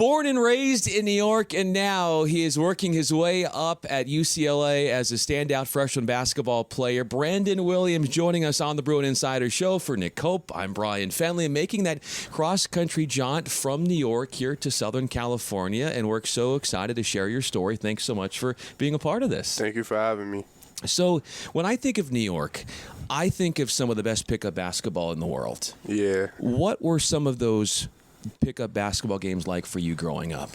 Born and raised in New York, and now he is working his way up at UCLA as a standout freshman basketball player. Brandon Williams joining us on the Bruin Insider Show. For Nick Cope, I'm Bryan Fenley, making that cross-country jaunt from New York here to Southern California, and we're so excited to share your story. Thanks so much for being a part of this. Thank you for having me. So when I think of New York, I think of some of the best pickup basketball in the world. Yeah. What were some of those pickup basketball games like for you growing up?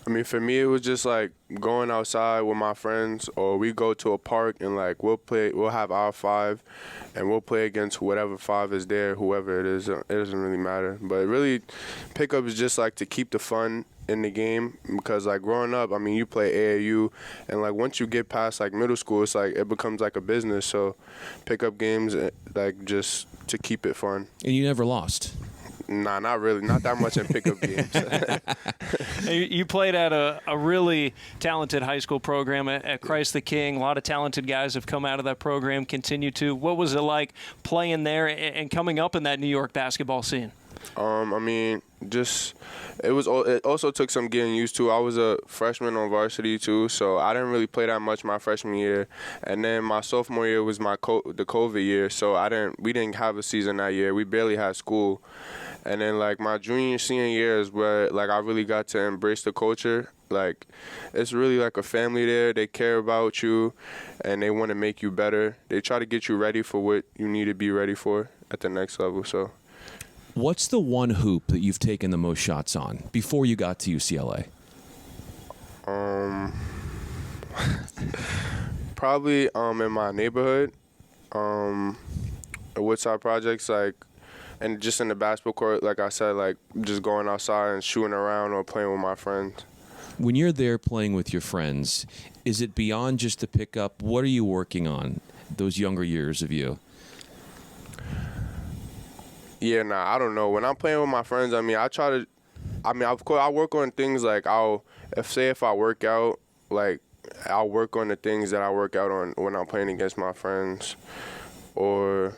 I mean, for me, it was just like going outside with my friends, or we go to a park and like we'll have our five, and we'll play against whatever five is there, whoever it is. It doesn't really matter. But really, pickup is just like to keep the fun in the game, because like growing up, I mean, you play AAU, and like once you get past like middle school, it's like it becomes like a business. So pickup games, like just to keep it fun. And you never lost? Nah, not really. Not that much in pickup games. You played at a really talented high school program at Christ the King. A lot of talented guys have come out of that program, continue to. What was it like playing there and coming up in that New York basketball scene? I mean, it also took some getting used to. I was a freshman on varsity too, so I didn't really play that much my freshman year. And then my sophomore year was the COVID year, so we didn't have a season that year. We barely had school. And then like my junior, senior year is where like I really got to embrace the culture. Like it's really like a family there. They care about you, and they want to make you better. They try to get you ready for what you need to be ready for at the next level. So, what's the one hoop that you've taken the most shots on before you got to UCLA? Probably in my neighborhood, Woodside Projects, like. And just in the basketball court, like I said, like just going outside and shooting around or playing with my friends. When you're there playing with your friends, is it beyond just the pickup? What are you working on those younger years of you? Yeah, I don't know. When I'm playing with my friends, I mean, of course, I work on things like if I work out, like I'll work on the things that I work out on when I'm playing against my friends, or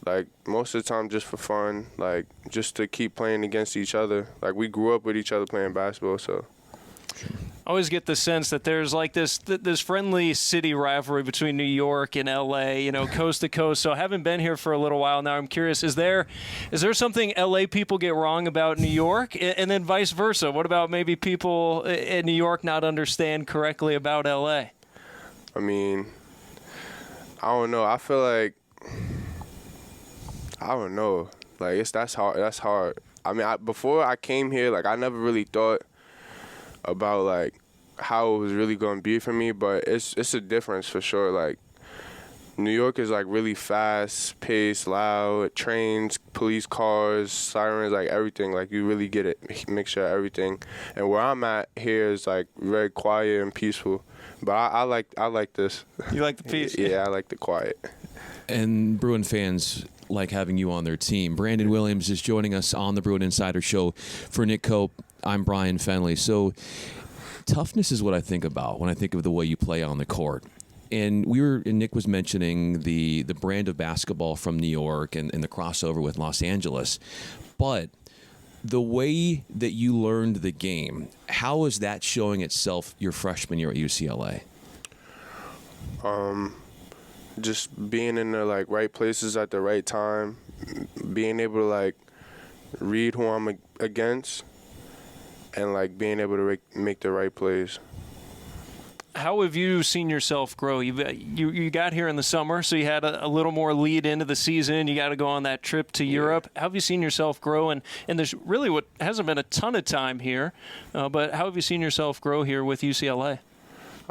like most of the time just for fun, like just to keep playing against each other. Like we grew up with each other playing basketball, so. I always get the sense that there's like this friendly city rivalry between New York and LA, coast to coast. So having been here for a little while now, I'm curious, is there something LA people get wrong about New York? And then vice versa, what about maybe people in New York not understand correctly about LA? I mean, I don't know. I feel like, I don't know. Like that's hard. I mean, before I came here, like I never really thought about like how it was really gonna be for me, but it's a difference for sure. Like New York is like really fast paced, loud, trains, police cars, sirens, like everything. Like you really get it, mixture of everything. And where I'm at here is like very quiet and peaceful. But I like this. You like the peace? Yeah, I like the quiet. And Bruin fans like having you on their team. Brandon Williams is joining us on the Bruin Insider Show. For Nick Cope, I'm Bryan Fenley. So toughness is what I think about when I think of the way you play on the court. And Nick was mentioning the brand of basketball from New York and the crossover with Los Angeles. But the way that you learned the game, how is that showing itself your freshman year at UCLA? Just being in the like right places at the right time, being able to like read who I'm against, and like being able to make the right plays. How have you seen yourself grow? You got here in the summer, so you had a little more lead into the season. You got to go on that trip to Europe. How have you seen yourself grow? And there's really what hasn't been a ton of time here, but how have you seen yourself grow here with UCLA?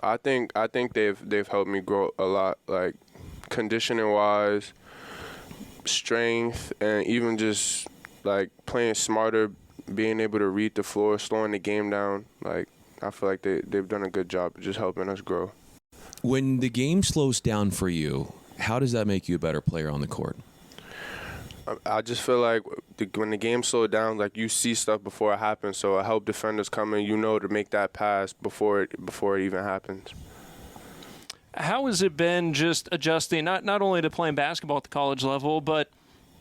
I think they've helped me grow a lot, like conditioning wise, strength, and even just like playing smarter, being able to read the floor, slowing the game down. Like I feel like they've done a good job of just helping us grow. When the game slows down for you, how does that make you a better player on the court? I just feel like when the game slowed down, like you see stuff before it happens. So I help defenders come in, to make that pass before it even happens. How has it been just adjusting, not only to playing basketball at the college level, but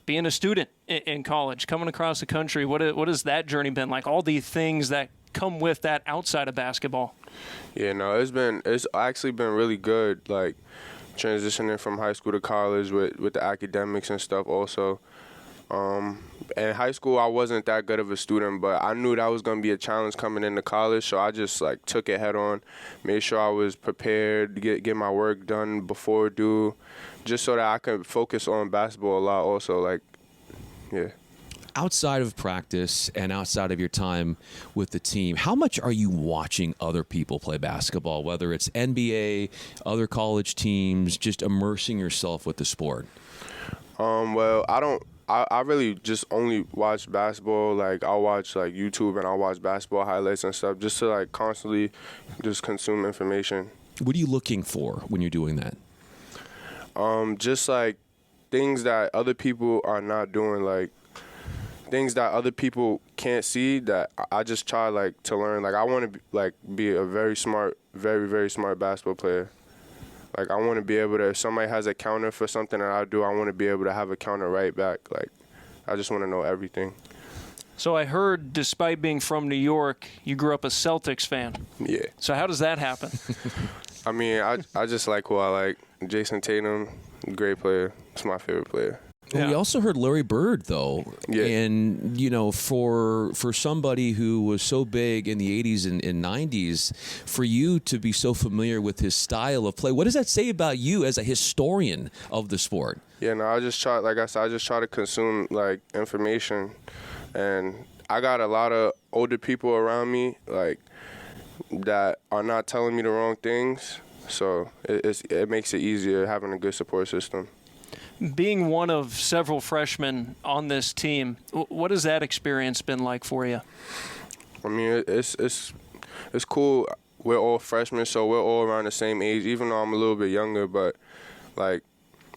being a student in college, coming across the country? What has that journey been like? All the things that come with that outside of basketball? Yeah, no, it's actually been really good, like transitioning from high school to college with the academics and stuff also. In high school, I wasn't that good of a student, but I knew that was going to be a challenge coming into college, so I just like took it head on, made sure I was prepared to get my work done before due, just so that I could focus on basketball a lot also, like, yeah. Outside of practice and outside of your time with the team, how much are you watching other people play basketball, whether it's NBA, other college teams, just immersing yourself with the sport? Well, I really just only watch basketball. Like, I'll watch like YouTube and I'll watch basketball highlights and stuff just to like constantly just consume information. What are you looking for when you're doing that? Just like things that other people are not doing, like things that other people can't see that I just try like to learn. Like, I want to be a very smart, very smart basketball player. Like, I want to be able to, if somebody has a counter for something that I do, I want to be able to have a counter right back. Like, I just want to know everything. So I heard, despite being from New York, you grew up a Celtics fan. Yeah. So how does that happen? I mean, I just like who I like. Jason Tatum, great player. It's my favorite player. Yeah. We also heard Larry Bird, though. Yeah. And, you know, for somebody who was so big in the 80s and 90s, for you to be so familiar with his style of play, what does that say about you as a historian of the sport? Yeah, no, I just try, like I said, I just try to consume, like, information. And I got a lot of older people around me, like, that are not telling me the wrong things. So it makes it easier having a good support system. Being one of several freshmen on this team, what has that experience been like for you? I mean, it's cool. We're all freshmen, so we're all around the same age, even though I'm a little bit younger. But, like,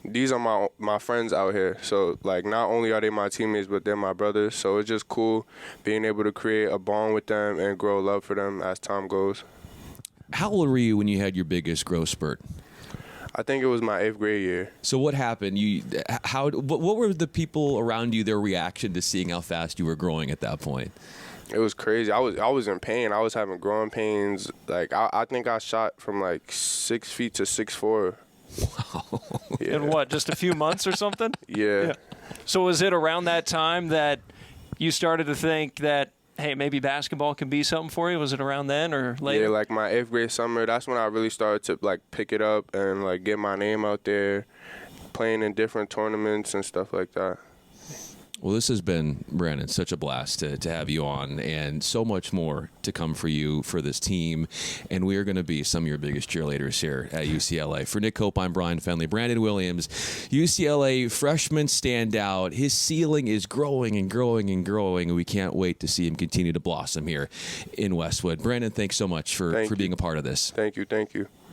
these are my friends out here. So, like, not only are they my teammates, but they're my brothers. So it's just cool being able to create a bond with them and grow love for them as time goes. How old were you when you had your biggest growth spurt? I think it was my 8th grade year. So what happened? What were the people around you, their reaction to seeing how fast you were growing at that point? It was crazy. I was in pain. I was having growing pains. Like, I think I shot from like 6 feet to 6'4". Wow. Yeah. In what, just a few months or something? Yeah. So was it around that time that you started to think that, hey, maybe basketball can be something for you? Was it around then or later? Yeah, like my 8th grade summer, that's when I really started to like pick it up and like get my name out there, playing in different tournaments and stuff like that. Well, this has been, Brandon, such a blast to have you on, and so much more to come for you, for this team. And we are going to be some of your biggest cheerleaders here at UCLA. For Nick Cope, I'm Bryan Fenley. Brandon Williams, UCLA freshman standout. His ceiling is growing and growing and growing, and we can't wait to see him continue to blossom here in Westwood. Brandon, thanks so much for being a part of this. Thank you.